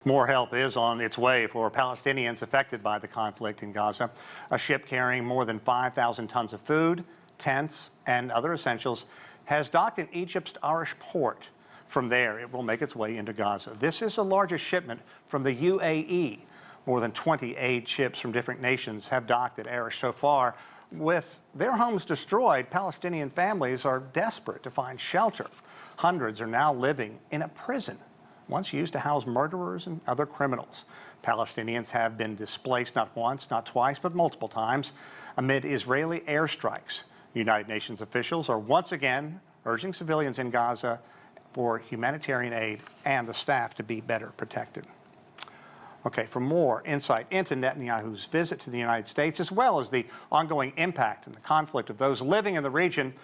More help is on its way for Palestinians affected by the conflict in Gaza. A ship carrying more than 5,000 tons of food, tents, and other essentials has docked in Egypt's Arish port. From there, it will make its way into Gaza. This is the largest shipment from the UAE. More than 20 aid ships from different nations have docked at Arish so far. With their homes destroyed, Palestinian families are desperate to find shelter. Hundreds are now living in a prison once used to house murderers and other criminals. Palestinians have been displaced not once, not twice, but multiple times amid Israeli airstrikes. United Nations officials are once again urging civilians in Gaza for humanitarian aid and the staff to be better protected. Okay, for more insight into Netanyahu's visit to the United States, as well as the ongoing impact and the conflict of those living in the region,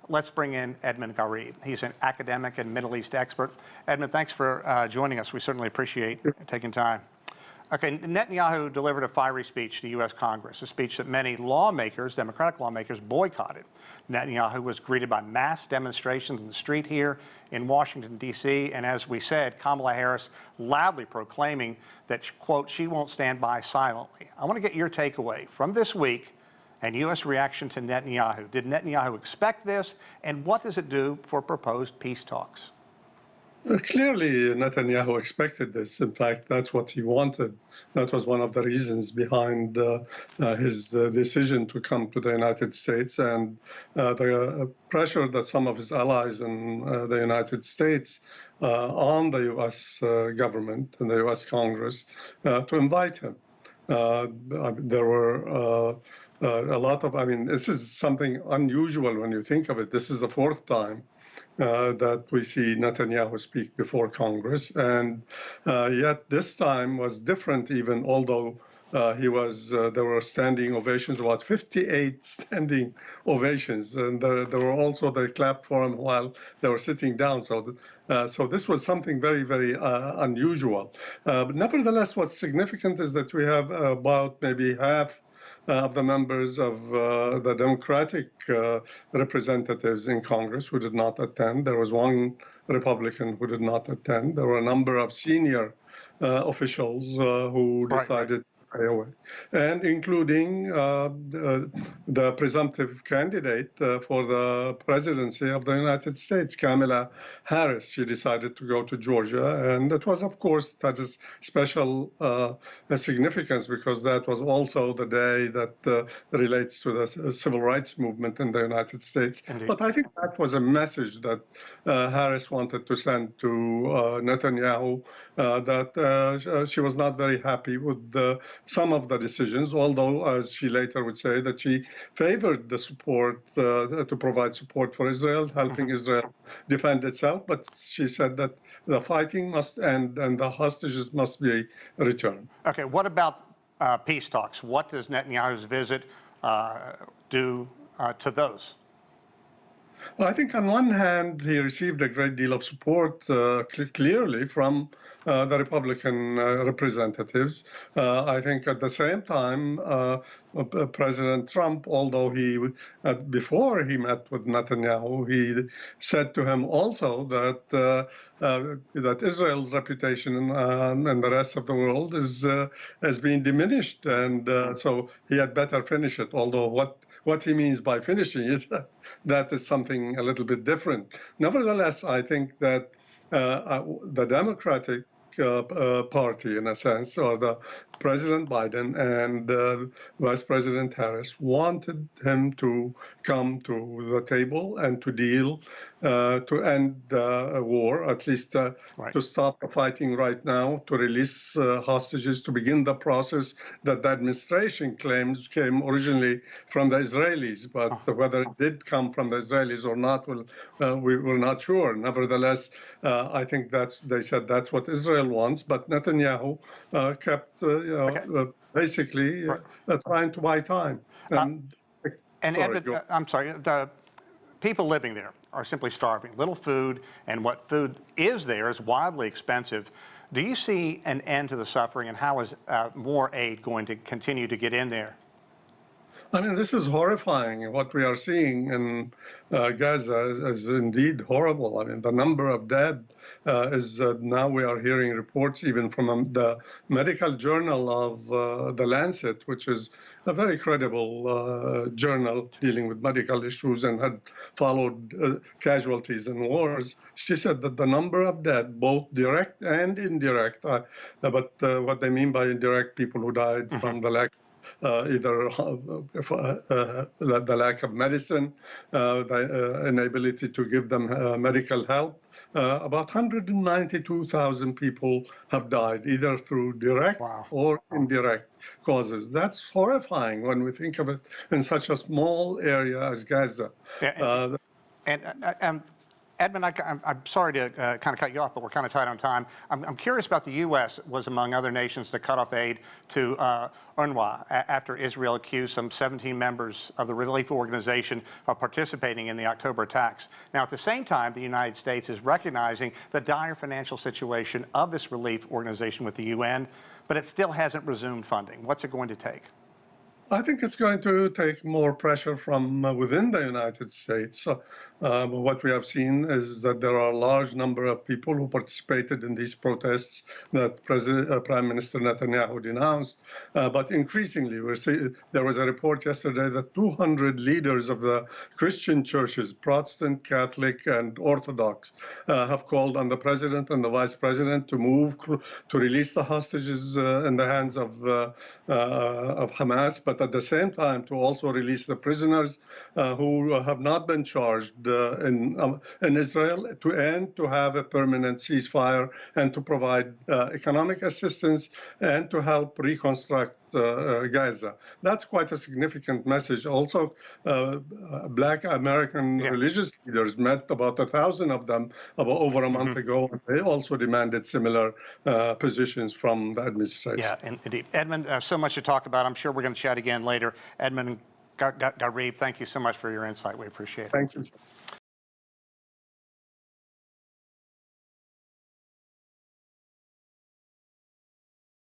let's bring in Edmund Ghareeb. He's an academic and Middle East expert. Edmund, thanks for joining us. We certainly appreciate taking time. Okay, Netanyahu delivered a fiery speech to U.S. Congress, a speech that many lawmakers, Democratic lawmakers, boycotted. Netanyahu was greeted by mass demonstrations in the street here in Washington, D.C., and as we said, Kamala Harris loudly proclaiming that, quote, she won't stand by silently. I want to get your takeaway from this week and U.S. reaction to Netanyahu. Did Netanyahu expect this, and what does it do for proposed peace talks? Clearly, Netanyahu expected this. In fact, that's what he wanted. That was one of the reasons behind his decision to come to the United States, and the pressure that some of his allies in the United States on the U.S. government and the U.S. Congress to invite him. There were a lot of, this is something unusual when you think of it. This is the fourth time that we see Netanyahu speak before Congress, and yet this time was different. Even although there were standing ovations, about 58 standing ovations, and there were also they clapped for him while they were sitting down. So this was something very, very unusual. But nevertheless, what's significant is that we have about maybe half of the members of the Democratic representatives in Congress who did not attend. There was one Republican who did not attend. There were a number of senior officials who decided to stay away, and including the presumptive candidate for the presidency of the United States, Kamala Harris. She decided to go to Georgia, and it was, of course, that is special significance because that was also the day that relates to the civil rights movement in the United States. Indeed. But I think that was a message that Harris wanted to send to Netanyahu, that she was not very happy with some of the decisions, although, as she later would say, that she favored the support to provide support for Israel, helping Israel defend itself. But she said that the fighting must end and the hostages must be returned. Okay, what about peace talks? What does Netanyahu's visit do to those? Well, I think on one hand, he received a great deal of support clearly from the Republican representatives. I think at the same time, President Trump, although before he met with Netanyahu, he said to him also that Israel's reputation and the rest of the world has been diminished, and so he had better finish it. Although what he means by finishing it, that is something a little bit different. Nevertheless, I think that the Democratic Party, in a sense, or the President Biden and Vice President Harris wanted him to come to the table and to deal, to end the war, at least to stop the fighting right now, to release hostages, to begin the process that the administration claims came originally from the Israelis. But whether it did come from the Israelis or not, we're not sure. Nevertheless, I think they said that's what Israel wants, but Netanyahu kept basically trying to buy time. And Edmund, I'm sorry, the people living there are simply starving. Little food, and what food is there is wildly expensive. Do you see an end to the suffering, and how is more aid going to continue to get in there? I mean, this is horrifying. What we are seeing in Gaza is indeed horrible. I mean, the number of dead is now we are hearing reports even from the medical journal of The Lancet, which is a very credible journal dealing with medical issues and had followed casualties in wars. She said that the number of dead, both direct and indirect, but what they mean by indirect, people who died from the lack either the lack of medicine, the inability to give them medical help. About 192,000 people have died, either through direct or indirect causes. That's horrifying when we think of it in such a small area as Gaza. Yeah, and Edmund, I'm sorry to kind of cut you off, but we're kind of tight on time. I'm curious about the U.S. was among other nations to cut off aid to UNRWA after Israel accused some 17 members of the relief organization of participating in the October attacks. Now, at the same time, the United States is recognizing the dire financial situation of this relief organization with the UN, but it still hasn't resumed funding. What's it going to take? I think it's going to take more pressure from within the United States. What we have seen is that there are a large number of people who participated in these protests that Prime Minister Netanyahu denounced. But increasingly, there was a report yesterday that 200 leaders of the Christian churches, Protestant, Catholic, and Orthodox, have called on the president and the vice president to move to release the hostages in the hands of Hamas, but at the same time to also release the prisoners who have not been charged in Israel, and to have a permanent ceasefire and to provide economic assistance and to help reconstruct Gaza. That's quite a significant message. Also, Black American religious leaders met, about 1,000 of them, over a month ago. They also demanded similar positions from the administration. Yeah, indeed. Edmund, so much to talk about. I'm sure we're going to chat again later. Edmund Ghareeb, thank you so much for your insight. We appreciate it. Thank you.